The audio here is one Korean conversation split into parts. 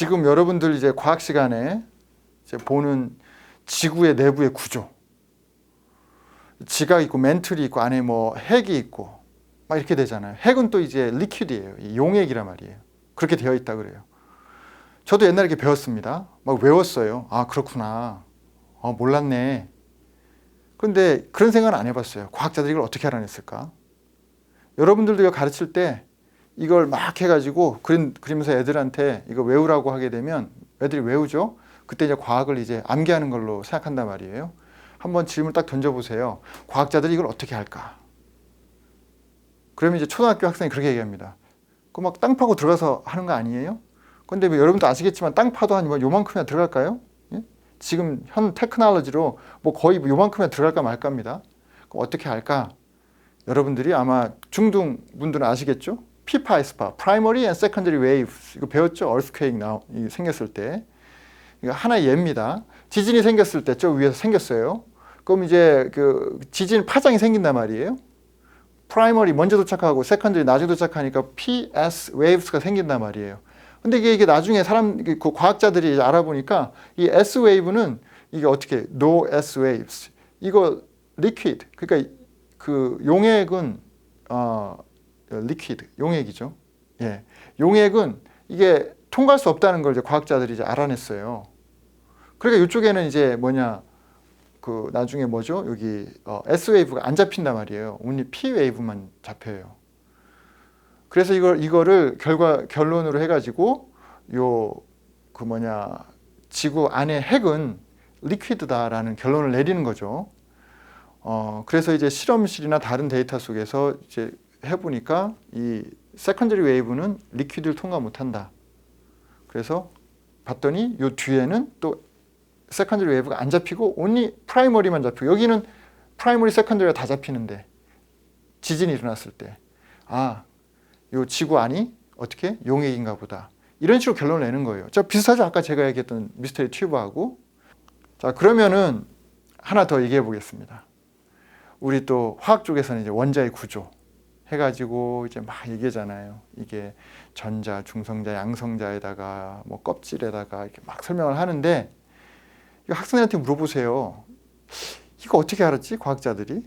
지금 여러분들 이제 과학 시간에 이제 보는 지구의 내부의 구조, 지각 있고 멘틀이 있고 안에 뭐 핵이 있고 막 이렇게 되잖아요. 핵은 또 이제 리퀴드예요. 용액이란 말이에요. 그렇게 되어 있다 그래요. 저도 옛날에 이렇게 배웠습니다. 막 외웠어요. 아, 그렇구나. 몰랐네. 그런데 그런 생각은 안 해봤어요. 과학자들이 이걸 어떻게 알아냈을까? 여러분들도 이거 가르칠 때 이걸 막 해가지고 그리면서 애들한테 이거 외우라고 하게 되면 애들이 외우죠. 그때 이제 과학을 이제 암기하는 걸로 생각한단 말이에요. 한번 질문 딱 던져보세요. 과학자들이 이걸 어떻게 할까? 그러면 이제 초등학교 학생이 그렇게 얘기합니다. 그 막 땅 파고 들어가서 하는 거 아니에요? 근데 뭐 여러분도 아시겠지만 땅 파도 한 요만큼이나 들어갈까요? 예? 지금 현 테크놀로지로 뭐 거의 요만큼이나 들어갈까 말까입니다. 그럼 어떻게 할까? 여러분들이 아마 중등 분들은 아시겠죠? 피파, 에스파, Primary and Secondary Waves 이거 배웠죠? Earthquake 생겼을 때 이거 하나의 예입니다. 지진이 생겼을 때 저 위에서 생겼어요. 그럼 이제 그 지진 파장이 생긴단 말이에요. Primary 먼저 도착하고 Secondary 나중에 도착하니까 PS Waves가 생긴단 말이에요. 근데 이게 나중에 그 과학자들이 알아보니까 이 S Wave는 이게 어떻게 No S Waves 이거 Liquid 그러니까 그 용액은 리퀴드 용액이죠. 예, 용액은 이게 통과할 수 없다는 걸 이제 과학자들이 이제 알아냈어요. 그러니까 이쪽에는 이제 뭐냐 그 나중에 뭐죠 여기 S 웨이브가 안 잡힌단 말이에요. only P 웨이브만 잡혀요. 그래서 이거를 결론으로 해가지고 그 뭐냐 지구 안의 핵은 리퀴드다라는 결론을 내리는 거죠. 그래서 이제 실험실이나 다른 데이터 속에서 이제 해보니까 이 세컨더리 웨이브는 리퀴드를 통과 못한다. 그래서 봤더니 이 뒤에는 또 세컨더리 웨이브가 안 잡히고 only 프라이머리만 잡히고 여기는 프라이머리, 세컨더리가 다 잡히는데 지진이 일어났을 때 이 지구 안이 어떻게 용액인가 보다. 이런 식으로 결론을 내는 거예요. 비슷하죠? 아까 제가 얘기했던 미스터리 튜브하고. 자, 그러면은 하나 더 얘기해 보겠습니다. 우리 또 화학 쪽에서는 이제 원자의 구조 해가지고 이제 막 얘기하잖아요. 이게 전자, 중성자, 양성자에다가 뭐 껍질에다가 이렇게 막 설명을 하는데 이거 학생들한테 물어보세요. 이거 어떻게 알았지? 과학자들이?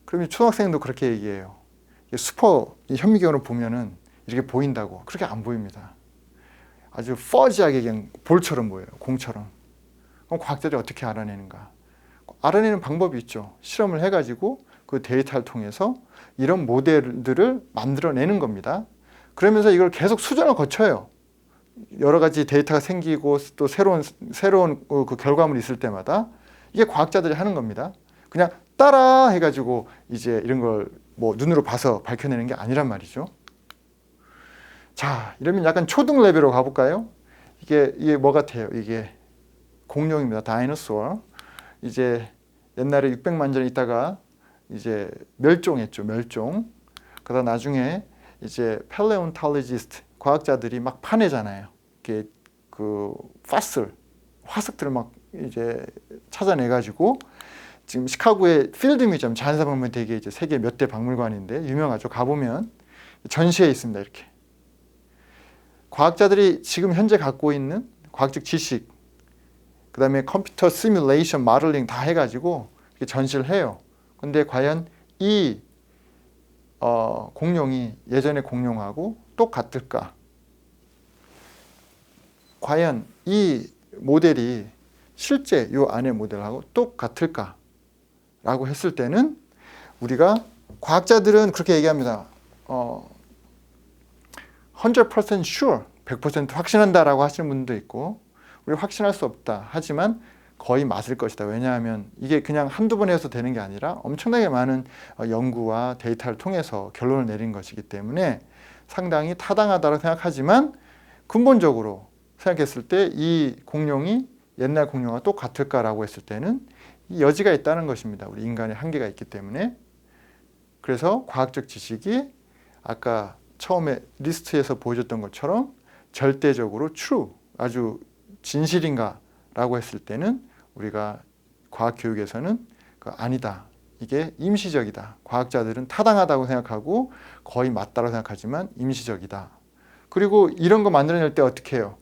그러면 초등학생도 그렇게 얘기해요. 슈퍼 현미경으로 보면은 이렇게 보인다고. 그렇게 안 보입니다. 아주 퍼지하게 그냥 볼처럼 보여요. 공처럼. 그럼 과학자들이 어떻게 알아내는가? 알아내는 방법이 있죠. 실험을 해가지고 그 데이터를 통해서 이런 모델들을 만들어내는 겁니다. 그러면서 이걸 계속 수정을 거쳐요. 여러 가지 데이터가 생기고 또 새로운 그 결과물이 있을 때마다 이게 과학자들이 하는 겁니다. 그냥 따라 해가지고 이제 이런 걸 뭐 눈으로 봐서 밝혀내는 게 아니란 말이죠. 자, 이러면 약간 초등 레벨로 가볼까요? 이게 뭐 같아요? 이게 공룡입니다. 다이너소어. 이제 옛날에 600만 년 있다가 이제 멸종했죠. 멸종. 그러다 나중에 이제 팔레온톨로지스트 과학자들이 막 파내잖아요. 이게 그 파슬 화석들을 막 이제 찾아내 가지고 지금 시카고의 필드 뮤지엄 자연사박물관 되게 이제 세계 몇 대 박물관인데 유명하죠. 가보면 전시해 있습니다. 이렇게 과학자들이 지금 현재 갖고 있는 과학적 지식, 그다음에 컴퓨터 시뮬레이션, 모델링 다 해가지고 전시를 해요. 근데 과연 이 공룡이 예전의 공룡하고 똑같을까? 과연 이 모델이 실제 이 안의 모델하고 똑같을까? 라고 했을 때는 우리가 과학자들은 그렇게 얘기합니다. 100% sure, 100% 확신한다라고 하시는 분도 있고 우리 확신할 수 없다. 하지만 거의 맞을 것이다. 왜냐하면 이게 그냥 한두 번 해서 되는 게 아니라 엄청나게 많은 연구와 데이터를 통해서 결론을 내린 것이기 때문에 상당히 타당하다고 생각하지만 근본적으로 생각했을 때 이 공룡이 옛날 공룡과 똑같을까라고 했을 때는 이 여지가 있다는 것입니다. 우리 인간의 한계가 있기 때문에. 그래서 과학적 지식이 아까 처음에 리스트에서 보여줬던 것처럼 절대적으로 true, 아주 진실인가 라고 했을 때는 우리가 과학교육에서는 아니다. 이게 임시적이다. 과학자들은 타당하다고 생각하고 거의 맞다고 생각하지만 임시적이다. 그리고 이런 거 만들어낼 때 어떻게 해요?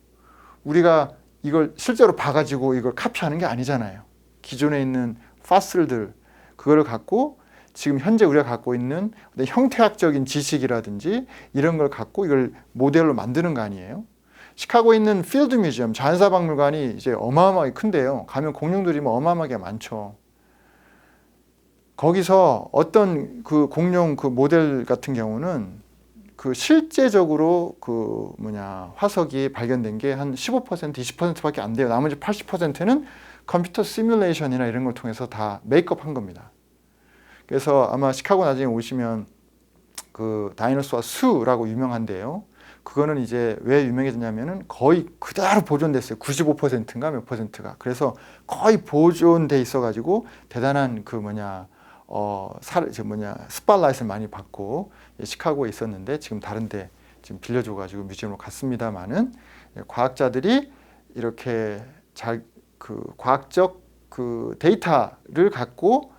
우리가 이걸 실제로 봐가지고 이걸 카피하는 게 아니잖아요. 기존에 있는 파슬들 그거를 갖고 지금 현재 우리가 갖고 있는 형태학적인 지식이라든지 이런 걸 갖고 이걸 모델로 만드는 거 아니에요. 시카고에 있는 필드 뮤지엄 자연사박물관이 이제 어마어마하게 큰데요. 가면 공룡들이 뭐 어마어마하게 많죠. 거기서 어떤 그 공룡 그 모델 같은 경우는 그 실제적으로 그 화석이 발견된 게 한 15%, 20%밖에 안 돼요. 나머지 80%는 컴퓨터 시뮬레이션이나 이런 걸 통해서 다 메이크업 한 겁니다. 그래서 아마 시카고 나중에 오시면 그 다이너소어 수라고 유명한데요. 그거는 이제 왜 유명해졌냐면은 거의 그대로 보존됐어요. 95%인가 몇 %가. 그래서 거의 보존돼 있어가지고 대단한 그 스팟라이트를 많이 받고 시카고에 있었는데 지금 다른데 지금 빌려줘가지고 뮤지엄으로 갔습니다만은 과학자들이 이렇게 그 과학적 그 데이터를 갖고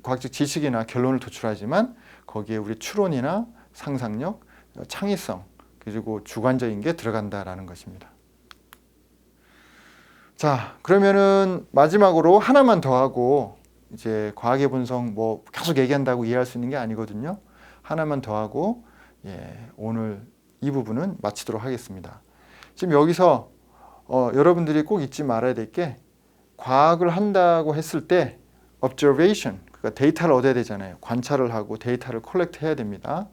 과학적 지식이나 결론을 도출하지만 거기에 우리 추론이나 상상력, 창의성 그리고 주관적인 게 들어간다라는 것입니다. 자, 그러면은 마지막으로 하나만 더 하고 이제 과학의 본성 뭐 계속 얘기한다고 이해할 수 있는 게 아니거든요. 하나만 더 하고 오늘 이 부분은 마치도록 하겠습니다. 지금 여기서 여러분들이 꼭 잊지 말아야 될 게 과학을 한다고 했을 때 observation, 그러니까 데이터를 얻어야 되잖아요. 관찰을 하고 데이터를 컬렉트 해야 됩니다.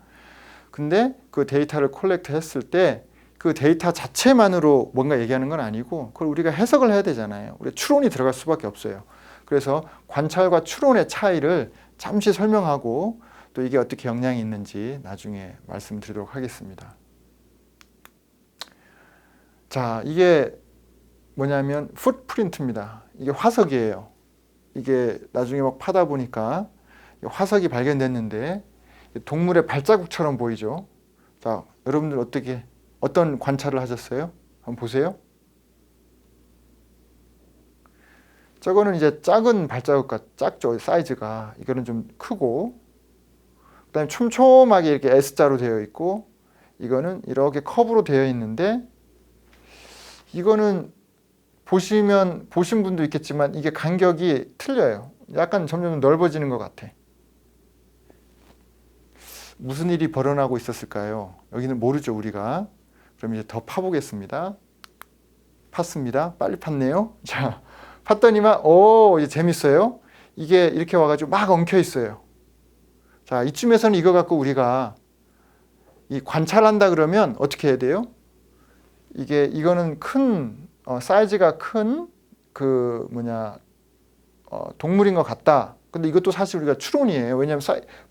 근데 그 데이터를 컬렉트 했을 때 그 데이터 자체만으로 뭔가 얘기하는 건 아니고 그걸 우리가 해석을 해야 되잖아요. 우리 추론이 들어갈 수밖에 없어요. 그래서 관찰과 추론의 차이를 잠시 설명하고 또 이게 어떻게 영향이 있는지 나중에 말씀드리도록 하겠습니다. 자, 이게 뭐냐면 풋프린트입니다. 이게 화석이에요. 이게 나중에 막 파다 보니까 화석이 발견됐는데 동물의 발자국처럼 보이죠. 자, 여러분들 어떤 관찰을 하셨어요? 한번 보세요. 저거는 이제 작은 발자국과 작죠. 사이즈가. 이거는 좀 크고 그다음에 촘촘하게 이렇게 S자로 되어 있고 이거는 이렇게 커브로 되어 있는데 이거는 보신 분도 있겠지만 이게 간격이 틀려요. 약간 점점 넓어지는 것 같아. 무슨 일이 벌어나고 있었을까요? 여기는 모르죠, 우리가. 그럼 이제 더 파보겠습니다. 팠습니다. 빨리 팠네요. 자, 팠더니만 이제 재밌어요. 이게 이렇게 와가지고 막 엉켜 있어요. 자, 이쯤에서는 이거 갖고 우리가 이 관찰한다 그러면 어떻게 해야 돼요? 이거는 사이즈가 큰 동물인 것 같다. 근데 이것도 사실 우리가 추론이에요. 왜냐하면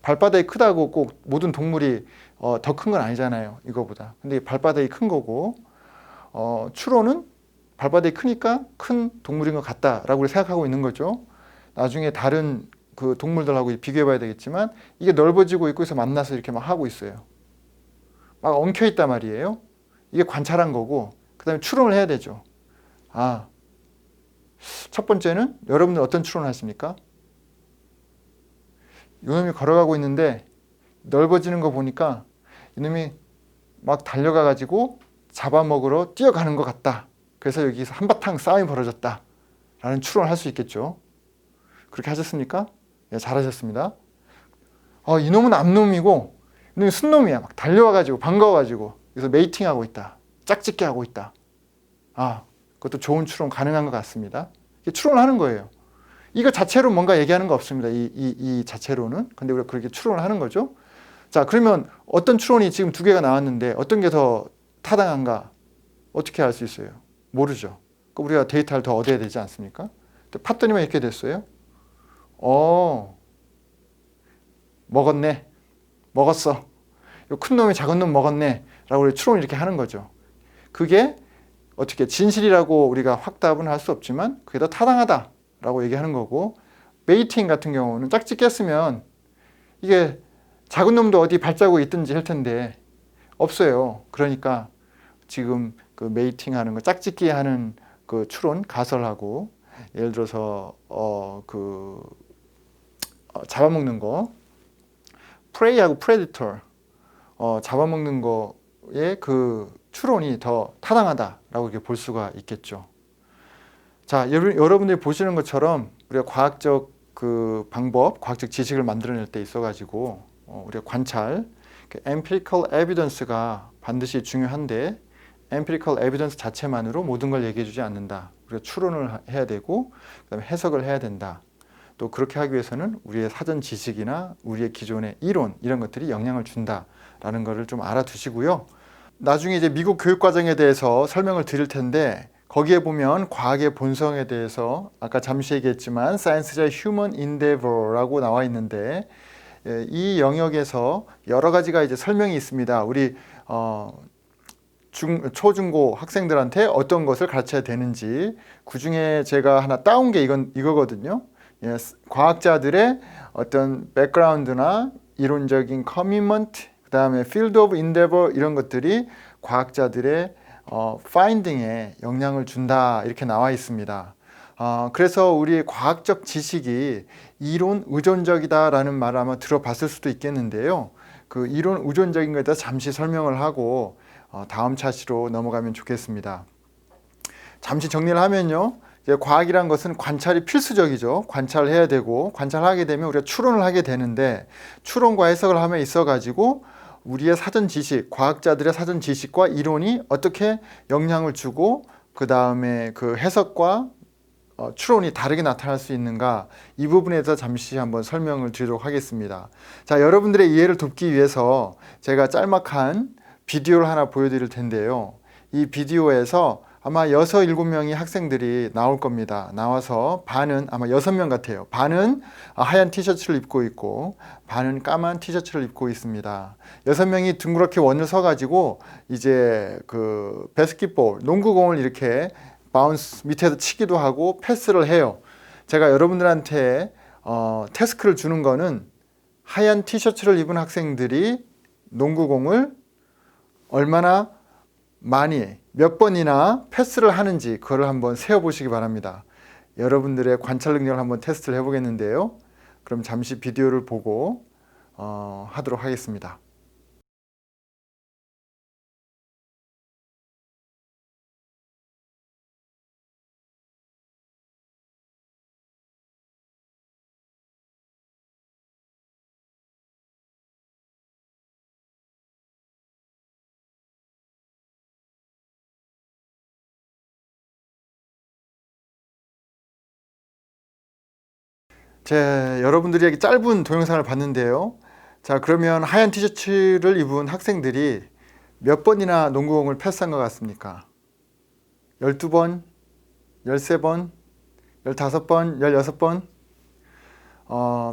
발바닥이 크다고 꼭 모든 동물이 더 큰 건 아니잖아요. 이거보다. 근데 발바닥이 큰 거고 추론은 발바닥이 크니까 큰 동물인 것 같다라고 우리 생각하고 있는 거죠. 나중에 다른 그 동물들하고 비교해 봐야 되겠지만 이게 넓어지고 있고 해서 만나서 이렇게 막 하고 있어요. 막 엉켜 있단 말이에요. 이게 관찰한 거고 그 다음에 추론을 해야 되죠. 첫 번째는 여러분들 어떤 추론을 하십니까? 이놈이 걸어가고 있는데 넓어지는 거 보니까 이놈이 막 달려가가지고 잡아먹으러 뛰어가는 것 같다. 그래서 여기서 한바탕 싸움이 벌어졌다. 라는 추론을 할 수 있겠죠. 그렇게 하셨습니까? 네, 잘하셨습니다. 이놈은 암놈이고 이놈이 순놈이야. 막 달려와가지고 반가워가지고 그래서 메이팅하고 있다. 짝짓기 하고 있다. 그것도 좋은 추론 가능한 것 같습니다. 추론을 하는 거예요. 이거 자체로 뭔가 얘기하는 거 없습니다. 이 자체로는. 근데 우리가 그렇게 추론을 하는 거죠. 자, 그러면 어떤 추론이 지금 2개가 나왔는데 어떤 게 더 타당한가? 어떻게 알 수 있어요? 모르죠. 우리가 데이터를 더 얻어야 되지 않습니까? 팠더니만 이렇게 됐어요. 먹었네. 먹었어. 큰 놈이 작은 놈 먹었네. 라고 우리 추론을 이렇게 하는 거죠. 그게 어떻게 진실이라고 우리가 확답은 할 수 없지만 그게 더 타당하다. 라고 얘기하는 거고 메이팅 같은 경우는 짝짓기 했으면 이게 작은 놈도 어디 발자국이 있든지 할 텐데 없어요. 그러니까 지금 그 메이팅 하는 거 짝짓기 하는 그 추론 가설하고 예를 들어서 잡아먹는 거 프레이하고 프레디터 잡아먹는 거의 그 추론이 더 타당하다라고 이렇게 볼 수가 있겠죠. 자, 여러분들이 보시는 것처럼 우리가 과학적 그 방법, 과학적 지식을 만들어낼 때 있어가지고 우리가 관찰, empirical evidence가 반드시 중요한데 empirical evidence 자체만으로 모든 걸 얘기해주지 않는다. 우리가 추론을 해야 되고 그다음에 해석을 해야 된다. 또 그렇게 하기 위해서는 우리의 사전 지식이나 우리의 기존의 이론 이런 것들이 영향을 준다라는 것을 좀 알아두시고요. 나중에 이제 미국 교육 과정에 대해서 설명을 드릴 텐데 거기에 보면 과학의 본성에 대해서 아까 잠시 얘기했지만 Science is a human endeavor라고 나와 있는데 이 영역에서 여러 가지가 이제 설명이 있습니다. 우리 초중고 학생들한테 어떤 것을 가르쳐야 되는지 그 중에 제가 하나 따온 게 이거거든요. 과학자들의 어떤 백그라운드나 이론적인 커미먼트, 그 다음에 field of endeavor 이런 것들이 과학자들의 finding에 영향을 준다 이렇게 나와 있습니다. 그래서 우리 과학적 지식이 이론 의존적이다라는 말을 아마 들어봤을 수도 있겠는데요. 그 이론 의존적인 것에 대해서 잠시 설명을 하고 다음 차시로 넘어가면 좋겠습니다. 잠시 정리를 하면요. 이제 과학이란 것은 관찰이 필수적이죠. 관찰을 해야 되고 관찰하게 되면 우리가 추론을 하게 되는데 추론과 해석을 함에 있어 가지고 우리의 사전 지식, 과학자들의 사전 지식과 이론이 어떻게 영향을 주고 그 다음에 그 해석과 추론이 다르게 나타날 수 있는가 이 부분에 대해서 잠시 한번 설명을 드리도록 하겠습니다. 자, 여러분들의 이해를 돕기 위해서 제가 짤막한 비디오를 하나 보여드릴 텐데요. 이 비디오에서 아마 6, 7명의 학생들이 나올 겁니다. 나와서 반은 아마 6명 같아요. 반은 하얀 티셔츠를 입고 있고 반은 까만 티셔츠를 입고 있습니다. 6명이 둥그렇게 원을 서가지고 이제 그 바스켓볼, 농구공을 이렇게 바운스 밑에서 치기도 하고 패스를 해요. 제가 여러분들한테 태스크를 주는 거는 하얀 티셔츠를 입은 학생들이 농구공을 얼마나 많이 몇 번이나 패스를 하는지 그걸 한번 세어보시기 바랍니다. 여러분들의 관찰 능력을 한번 테스트를 해보겠는데요. 그럼 잠시 비디오를 보고 하도록 하겠습니다. 여러분들이 짧은 동영상을 봤는데요. 자, 그러면 하얀 티셔츠를 입은 학생들이 몇 번이나 농구공을 패스한 것 같습니까? 12번, 13번, 15번, 16번?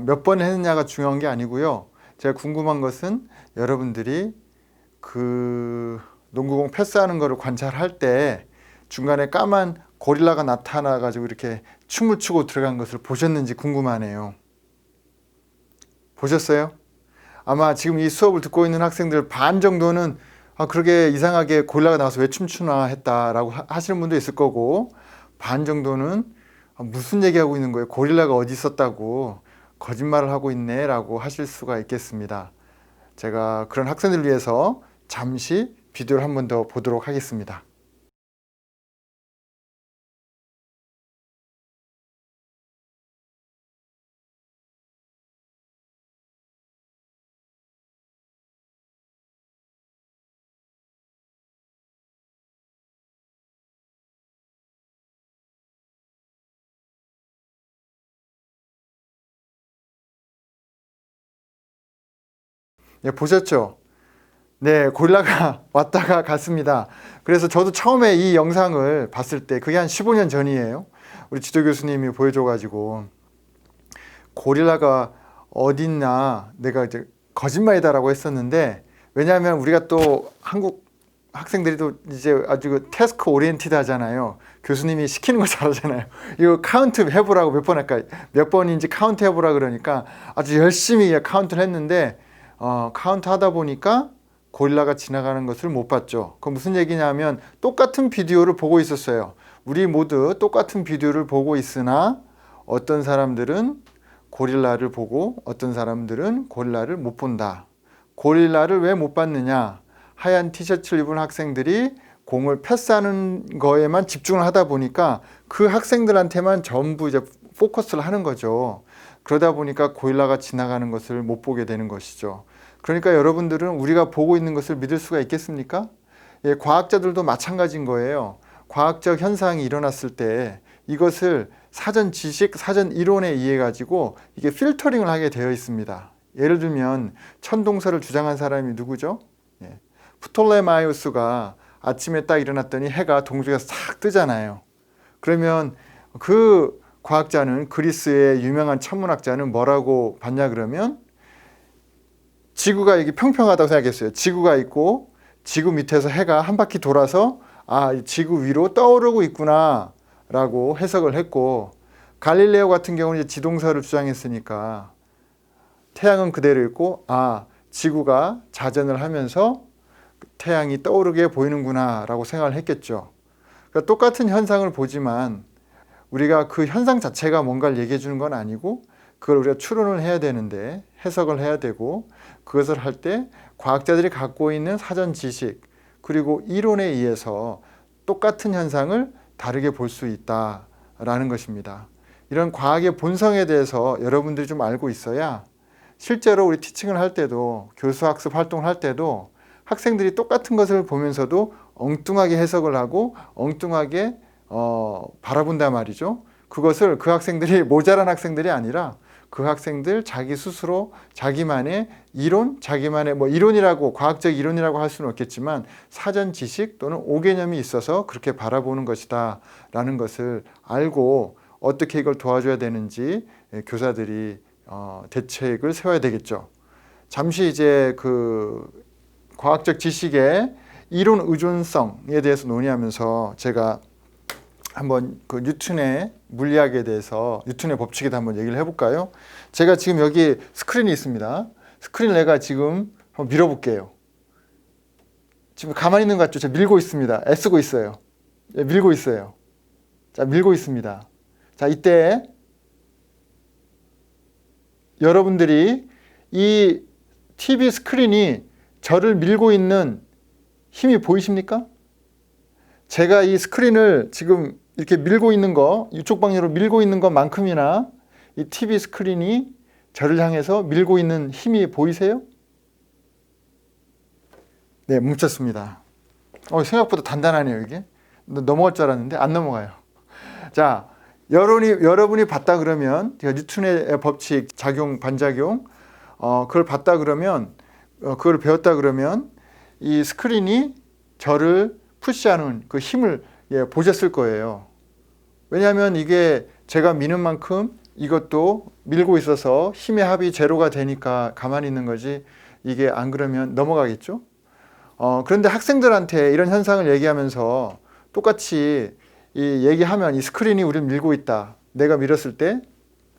몇 번 했느냐가 중요한 게 아니고요. 제가 궁금한 것은 여러분들이 그 농구공 패스하는 거를 관찰할 때 중간에 까만 고릴라가 나타나 가지고 이렇게 춤을 추고 들어간 것을 보셨는지 궁금하네요. 보셨어요? 아마 지금 이 수업을 듣고 있는 학생들 반 정도는 그러게 이상하게 고릴라가 나와서 왜 춤추나 했다라고 하시는 분도 있을 거고 반 정도는 무슨 얘기하고 있는 거예요? 고릴라가 어디 있었다고 거짓말을 하고 있네 라고 하실 수가 있겠습니다. 제가 그런 학생들을 위해서 잠시 비디오를 한 번 더 보도록 하겠습니다. 네, 보셨죠? 네, 고릴라가 왔다가 갔습니다. 그래서 저도 처음에 이 영상을 봤을 때 그게 한 15년 전이에요. 우리 지도 교수님이 보여줘가지고 고릴라가 어딨나 내가 이제 거짓말이다라고 했었는데 왜냐하면 우리가 또 한국 학생들이 또 이제 아주 태스크 오리엔티드 하잖아요. 교수님이 시키는 거 잘하잖아요. 이거 카운트 해보라고 몇 번 할까? 몇 번인지 카운트 해보라 그러니까 아주 열심히 카운트를 했는데 카운트 하다 보니까 고릴라가 지나가는 것을 못 봤죠. 그 무슨 얘기냐면 똑같은 비디오를 보고 있었어요. 우리 모두 똑같은 비디오를 보고 있으나 어떤 사람들은 고릴라를 보고 어떤 사람들은 고릴라를 못 본다. 고릴라를 왜 못 봤느냐? 하얀 티셔츠를 입은 학생들이 공을 패스하는 거에만 집중을 하다 보니까 그 학생들한테만 전부 이제 포커스를 하는 거죠. 그러다 보니까 고릴라가 지나가는 것을 못 보게 되는 것이죠. 그러니까 여러분들은 우리가 보고 있는 것을 믿을 수가 있겠습니까? 예, 과학자들도 마찬가지인 거예요. 과학적 현상이 일어났을 때 이것을 사전 지식, 사전 이론에 의해 가지고 이게 필터링을 하게 되어 있습니다. 예를 들면 천동설을 주장한 사람이 누구죠? 예, 프톨레마이오스가 아침에 딱 일어났더니 해가 동쪽에서 싹 뜨잖아요. 그러면 그 과학자는, 그리스의 유명한 천문학자는 뭐라고 봤냐 그러면 지구가 이게 평평하다고 생각했어요. 지구가 있고 지구 밑에서 해가 한 바퀴 돌아서 지구 위로 떠오르고 있구나 라고 해석을 했고, 갈릴레오 같은 경우는 지동설을 주장했으니까 태양은 그대로 있고 지구가 자전을 하면서 태양이 떠오르게 보이는구나 라고 생각을 했겠죠. 그러니까 똑같은 현상을 보지만 우리가 그 현상 자체가 뭔가를 얘기해 주는 건 아니고 그걸 우리가 추론을 해야 되는데, 해석을 해야 되고, 그것을 할 때 과학자들이 갖고 있는 사전 지식 그리고 이론에 의해서 똑같은 현상을 다르게 볼 수 있다라는 것입니다. 이런 과학의 본성에 대해서 여러분들이 좀 알고 있어야 실제로 우리 티칭을 할 때도, 교수학습 활동을 할 때도 학생들이 똑같은 것을 보면서도 엉뚱하게 해석을 하고 엉뚱하게 바라본단 말이죠. 그것을 그 학생들이 모자란 학생들이 아니라 그 학생들 자기 스스로 자기만의 이론, 자기만의 이론이라고, 과학적 이론이라고 할 수는 없겠지만 사전 지식 또는 오개념이 있어서 그렇게 바라보는 것이다 라는 것을 알고 어떻게 이걸 도와줘야 되는지 교사들이 대책을 세워야 되겠죠. 잠시 이제 그 과학적 지식의 이론 의존성에 대해서 논의하면서 제가 한번 그 뉴턴의 물리학에 대해서, 뉴턴의 법칙에 대해서 한번 얘기를 해볼까요? 제가 지금 여기 스크린이 있습니다. 스크린 내가 지금 한번 밀어볼게요. 지금 가만히 있는 것 같죠? 제가 밀고 있습니다. 애쓰고 있어요. 밀고 있어요. 자, 밀고 있습니다. 자, 이때 여러분들이 이 TV 스크린이 저를 밀고 있는 힘이 보이십니까? 제가 이 스크린을 지금 이렇게 밀고 있는 거, 이쪽 방향으로 밀고 있는 것만큼이나 이 TV 스크린이 저를 향해서 밀고 있는 힘이 보이세요? 네, 뭉쳤습니다. 생각보다 단단하네요, 이게. 넘어갈 줄 알았는데 안 넘어가요. 자, 여러분이 봤다 그러면, 뉴턴의 법칙, 작용, 반작용, 그걸 봤다 그러면, 그걸 배웠다 그러면 이 스크린이 저를 푸시하는 그 힘을 보셨을 거예요. 왜냐하면 이게 제가 미는 만큼 이것도 밀고 있어서 힘의 합이 제로가 되니까 가만히 있는 거지, 이게 안 그러면 넘어가겠죠. 그런데 학생들한테 이런 현상을 얘기하면서 똑같이 얘기하면 이 스크린이 우리를 밀고 있다, 내가 밀었을 때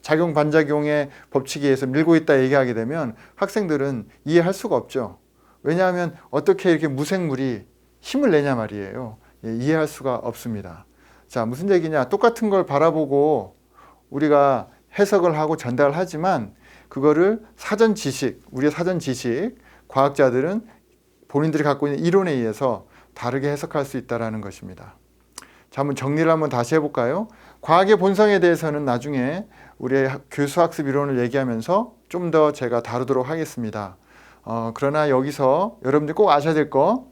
작용 반작용의 법칙에 의해서 밀고 있다 얘기하게 되면 학생들은 이해할 수가 없죠. 왜냐하면 어떻게 이렇게 무생물이 힘을 내냐 말이에요. 이해할 수가 없습니다. 자, 무슨 얘기냐? 똑같은 걸 바라보고 우리가 해석을 하고 전달을 하지만 그거를 사전 지식, 우리의 사전 지식, 과학자들은 본인들이 갖고 있는 이론에 의해서 다르게 해석할 수 있다는 것입니다. 자, 한번 정리를 한번 다시 해볼까요? 과학의 본성에 대해서는 나중에 우리의 교수학습 이론을 얘기하면서 좀 더 제가 다루도록 하겠습니다. 그러나 여기서 여러분들이 꼭 아셔야 될 거,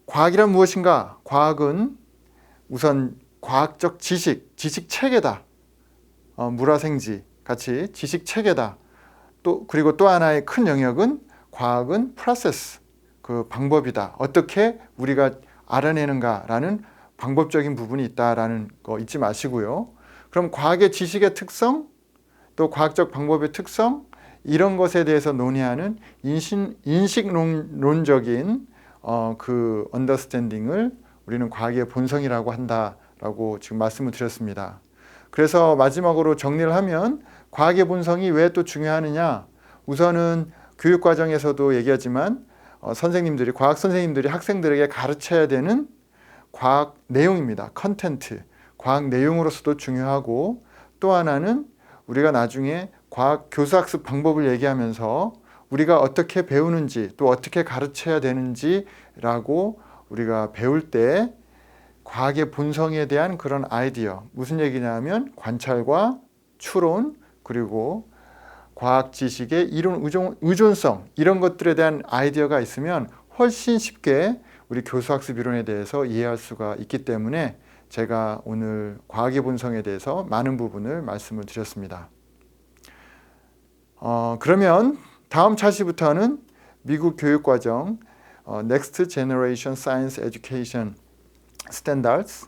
과학이란 무엇인가? 과학은 우선 과학적 지식, 지식체계다. 물화생지 같이 지식체계다. 그리고 또 하나의 큰 영역은 과학은 프로세스, 그 방법이다. 어떻게 우리가 알아내는가라는 방법적인 부분이 있다라는 거 잊지 마시고요. 그럼 과학의 지식의 특성, 또 과학적 방법의 특성, 이런 것에 대해서 논의하는 인식론적인 그 언더스탠딩을 우리는 과학의 본성이라고 한다라고 지금 말씀을 드렸습니다. 그래서 마지막으로 정리를 하면 과학의 본성이 왜 또 중요하느냐? 우선은 교육 과정에서도 얘기하지만 선생님들이, 과학 선생님들이 학생들에게 가르쳐야 되는 과학 내용입니다. 컨텐트, 과학 내용으로서도 중요하고, 또 하나는 우리가 나중에 과학 교수학습 방법을 얘기하면서 우리가 어떻게 배우는지 또 어떻게 가르쳐야 되는지라고 우리가 배울 때 과학의 본성에 대한 그런 아이디어, 무슨 얘기냐면 관찰과 추론 그리고 과학 지식의 이론 의존성 이런 것들에 대한 아이디어가 있으면 훨씬 쉽게 우리 교수학습 이론에 대해서 이해할 수가 있기 때문에 제가 오늘 과학의 본성에 대해서 많은 부분을 말씀을 드렸습니다. 그러면 다음 차시부터는 미국 교육과정 Next Generation Science Education Standards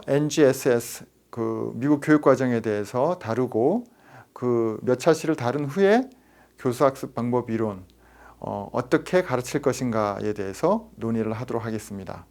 NGSS 그 미국 교육과정에 대해서 다루고 그 몇 차시를 다룬 후에 교수학습 방법 이론 어떻게 가르칠 것인가에 대해서 논의를 하도록 하겠습니다.